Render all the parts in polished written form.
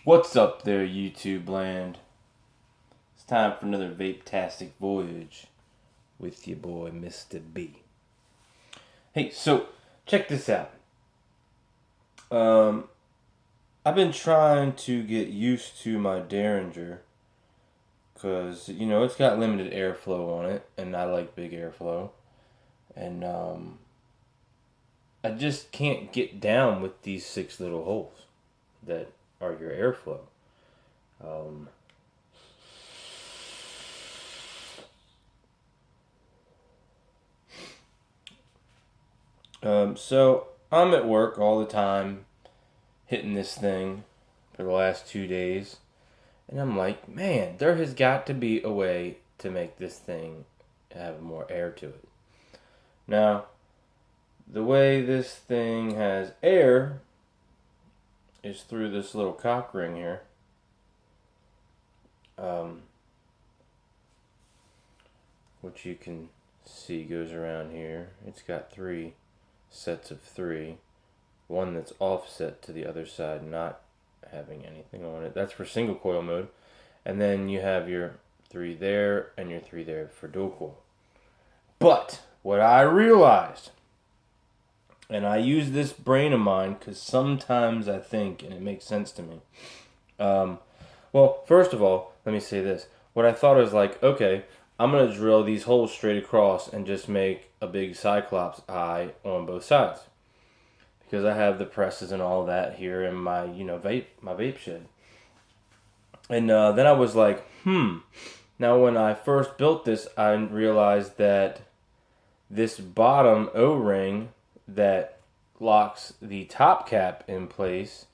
What's up there, YouTube land? It's time for another vape-tastic voyage with your boy, Mr. B. Hey, so check this out. I've been trying to get used to my Derringer because, you know, it's got limited airflow on it, and I like big airflow. And I just can't get down with these 6 little holes that are your airflow. So I'm at work all the time, hitting this thing for the last 2 days, and I'm like, man, there has got to be a way to make this thing have more air to it. Now, the way this thing has air is through this little cock ring here. Which you can see goes around here. It's got 3 sets of 3. One that's offset to the other side, not having anything on it. That's for single coil mode. And then you have your 3 there and your 3 there for dual coil. But what I realized, and I use this brain of mine because sometimes I think, and it makes sense to me. Well, first of all, let me say this. What I thought was like, okay, I'm going to drill these holes straight across and just make a big Cyclops eye on both sides. Because I have the presses and all that here in my, vape shed. And then I was like, Now when I first built this, I realized that this bottom O-ring that locks the top cap in place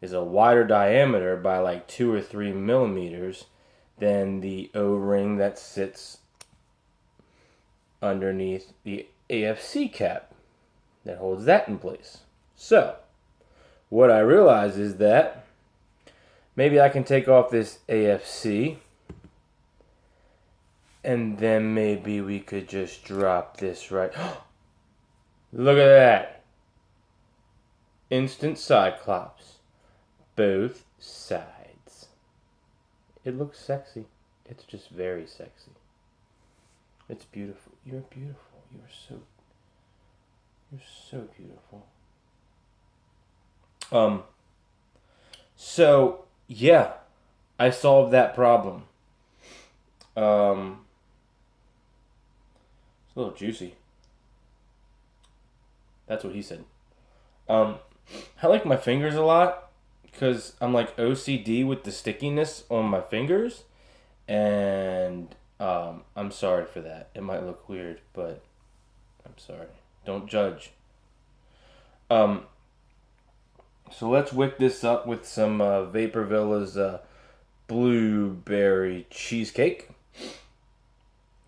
is a wider diameter by like 2 or 3 millimeters than the O-ring that sits underneath the AFC cap that holds that in place. So, what I realized is that maybe I can take off this AFC and then maybe we could just drop this right. Look at that. Instant Cyclops. Both sides. It looks sexy. It's just very sexy. It's beautiful. You're beautiful. You're so beautiful. So yeah, I solved that problem. It's a little juicy. That's what he said. I like my fingers a lot because I'm like OCD with the stickiness on my fingers, and I'm sorry for that. It might look weird, but I'm sorry. Don't judge. So let's wick this up with some Vapor Villa's blueberry cheesecake,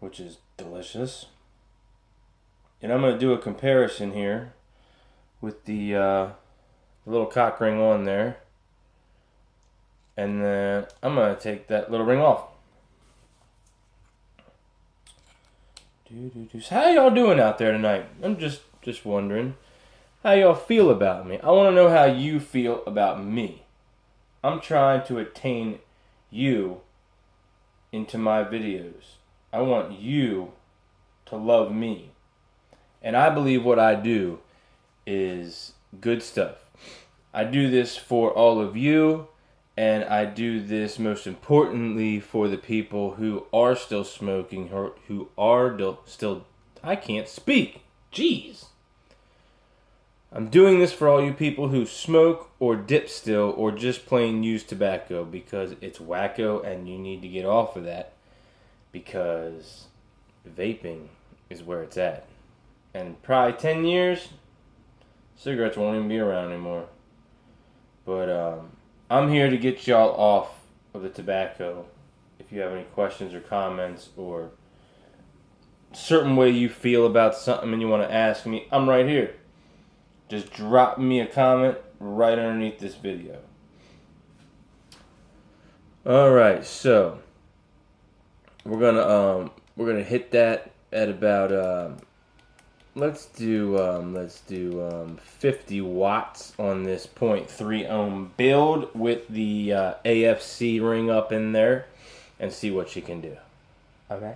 which is delicious. And I'm going to do a comparison here with the little cock ring on there. And then I'm going to take that little ring off. So how y'all doing out there tonight? I'm just wondering how y'all feel about me. I want to know how you feel about me. I'm trying to attain you into my videos. I want you to love me. And I believe what I do is good stuff. I do this for all of you, and I do this most importantly for the people who are still smoking, or who are still, I can't speak. Jeez. I'm doing this for all you people who smoke or dip still or just plain use tobacco, because it's wacko and you need to get off of that, because vaping is where it's at. And probably 10 years, cigarettes won't even be around anymore. But I'm here to get y'all off of the tobacco. If you have any questions or comments or certain way you feel about something and you want to ask me, I'm right here. Just drop me a comment right underneath this video. Alright, so we're gonna hit that at about let's do 50 watts on this 0.3 ohm build with the AFC ring up in there, and see what she can do. Okay.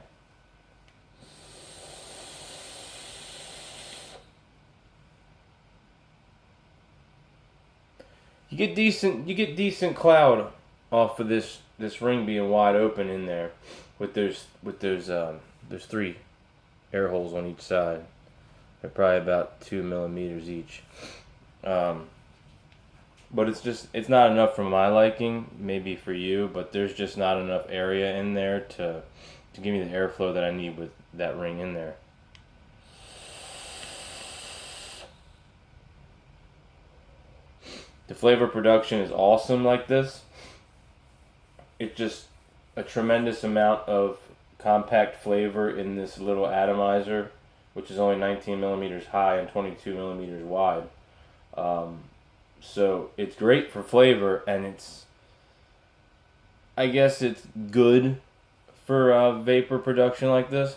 You get decent cloud off of this ring being wide open in there, with there's 3 air holes on each side. They're probably about 2 millimeters each. But it's not enough for my liking, maybe for you, but there's just not enough area in there to give me the airflow that I need with that ring in there. The flavor production is awesome like this. It's just a tremendous amount of compact flavor in this little atomizer, which is only 19 millimeters high and 22 millimeters wide. So it's great for flavor, and I guess it's good for vapor production like this.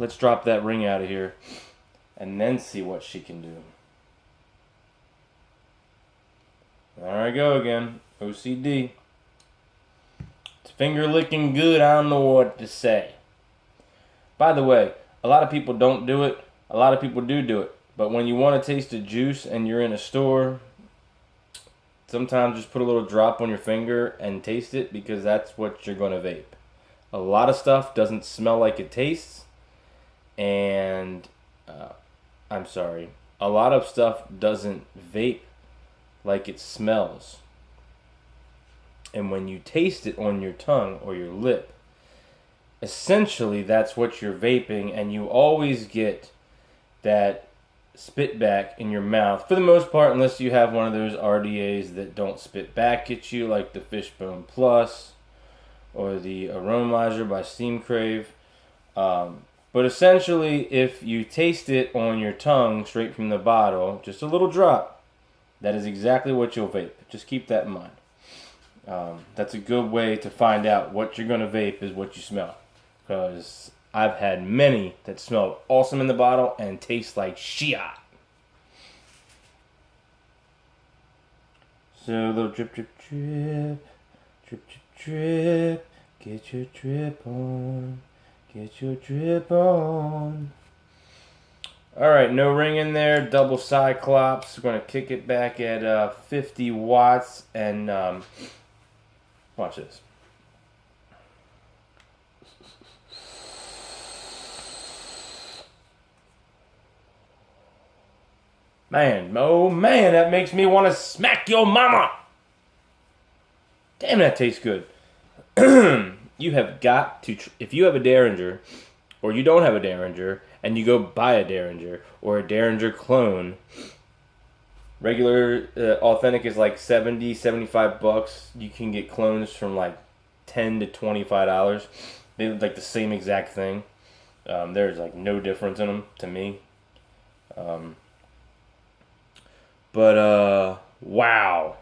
Let's drop that ring out of here and then see what she can do. There I go again. OCD. It's finger licking good. I don't know what to say. By the way, a lot of people don't do it. A lot of people do it. But when you want to taste the juice and you're in a store, sometimes just put a little drop on your finger and taste it, because that's what you're going to vape. A lot of stuff doesn't smell like it tastes. And, I'm sorry, a lot of stuff doesn't vape like it smells. And when you taste it on your tongue or your lip, essentially that's what you're vaping, and you always get that spit back in your mouth, for the most part, unless you have one of those RDAs that don't spit back at you, like the Fishbone Plus or the Aromizer by Steam Crave. But essentially, if you taste it on your tongue straight from the bottle, just a little drop, that is exactly what you'll vape. Just keep that in mind. That's a good way to find out what you're going to vape, is what you smell. Because I've had many that smell awesome in the bottle and taste like shit. So a little drip, drip, drip, drip, drip, drip. Get your drip on. Get your drip on. Alright, no ring in there. Double Cyclops. We're going to kick it back at 50 watts. And watch this. Man, oh man, that makes me want to smack your mama. Damn, that tastes good. You have got to, if you have a Derringer, or you don't have a Derringer, and you go buy a Derringer, or a Derringer clone, regular, authentic is like 70, 75 bucks. You can get clones from like $10 to $25. They look like the same exact thing. There's like no difference in them to me. But wow.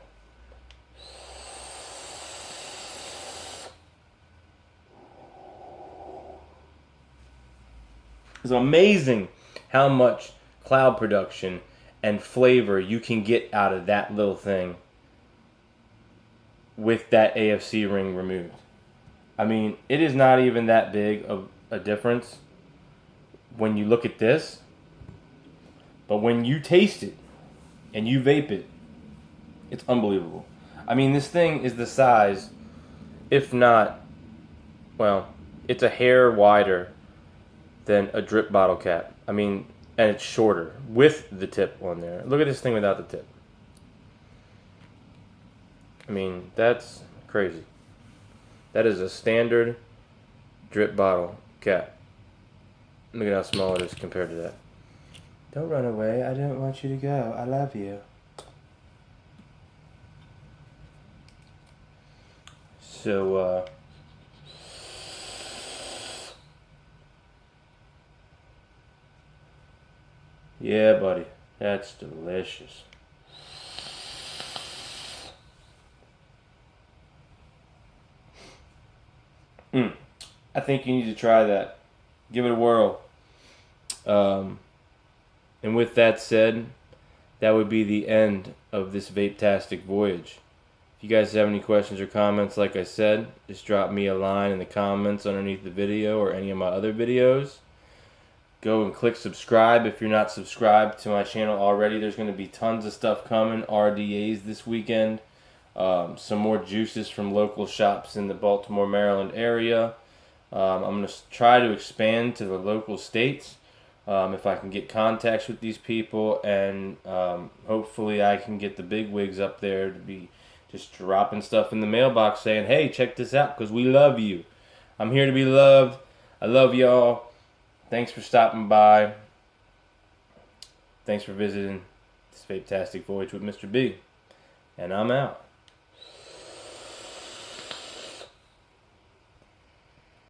It's amazing how much cloud production and flavor you can get out of that little thing with that AFC ring removed. I mean, it is not even that big of a difference when you look at this, but when you taste it and you vape it, it's unbelievable. I mean, this thing is the size, if not, well, it's a hair wider than a drip bottle cap. I mean, and it's shorter with the tip on there. Look at this thing without the tip. I mean, that's crazy. That is a standard drip bottle cap. Look at how small it is compared to that. Don't run away. I don't want you to go. I love you. So, yeah, buddy. That's delicious. I think you need to try that. Give it a whirl. And with that said, that would be the end of this vape-tastic voyage. If you guys have any questions or comments, like I said, just drop me a line in the comments underneath the video or any of my other videos. Go and click subscribe if you're not subscribed to my channel already. There's going to be tons of stuff coming. RDAs this weekend. Some more juices from local shops in the Baltimore, Maryland area. I'm going to try to expand to the local states if I can get contacts with these people, and hopefully I can get the big wigs up there to be just dropping stuff in the mailbox saying, hey, check this out because we love you. I'm here to be loved. I love y'all. Thanks for stopping by. Thanks for visiting this Vape-tastic Voyage with Mr. B. And I'm out.